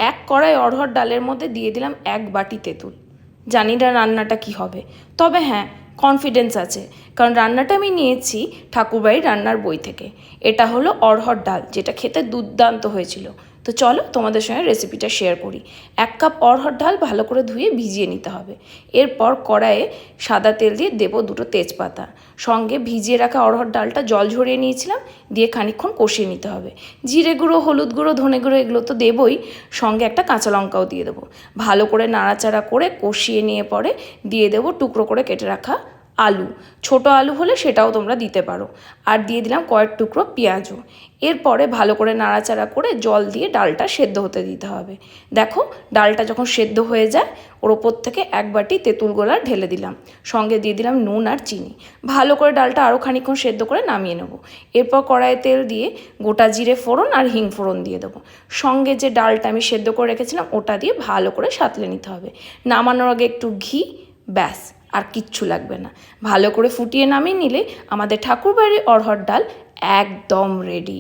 এক কড়াই অড়হর ডালের মধ্যে দিয়ে দিলাম 1 বাটি তেঁতুল। জানি না রান্নাটা কি হবে, তবে হ্যাঁ কনফিডেন্স আছে, কারণ রান্নাটা আমি নিয়েছি ঠাকুরবাড়ির রান্নার বই থেকে। এটা হলো অড়হর ডাল, যেটা খেতে দুর্দান্ত হয়েছিল। তো চলো তোমাদের সঙ্গে রেসিপিটা শেয়ার করি। 1 কাপ অড়হর ডাল ভালো করে ধুয়ে ভিজিয়ে নিতে হবে। এরপর কড়াইয়ে সাদা তেল দিয়ে দেবো 2টো তেজপাতা, সঙ্গে ভিজিয়ে রাখা অড়হর ডালটা জল ঝরিয়ে নিয়েছিলাম, দিয়ে খানিকক্ষণ কষিয়ে নিতে হবে। জিরে গুঁড়ো, হলুদ গুঁড়ো, ধনে গুঁড়ো এগুলো তো দেবই, সঙ্গে একটা কাঁচা লঙ্কাও দিয়ে দেবো। ভালো করে নাড়াচাড়া করে কষিয়ে নিয়ে পরে দিয়ে দেবো টুকরো করে কেটে রাখা আলু। ছোট আলু হলে সেটাও তোমরা দিতে পারো। আর দিয়ে দিলাম কয়েক টুকরো পেঁয়াজও। এরপরে ভালো করে নাড়াচাড়া করে জল দিয়ে ডালটা সেদ্ধ হতে দিতে হবে। দেখো ডালটা যখন সেদ্ধ হয়ে যায়, ওর ওপর থেকে 1 বাটি তেঁতুল গোলা ঢেলে দিলাম, সঙ্গে দিয়ে দিলাম নুন আর চিনি। ভালো করে ডালটা আরও খানিকক্ষণ সেদ্ধ করে নামিয়ে নেবো। এরপর কড়াইয়ে তেল দিয়ে গোটা জিরে ফোড়ন আর হিং ফোড়ন দিয়ে দেবো। সঙ্গে যে ডালটা আমি সেদ্ধ করে রেখেছিলাম ওটা দিয়ে ভালো করে সাঁতলে নিতে হবে। নামানোর আগে একটু ঘি, ব্যাস আর কিচ্ছু লাগবে না। ভালো করে ফুটিয়ে নামিয়ে নিলে আমাদের ঠাকুরবাড়ির অড়হর ডাল একদম রেডি।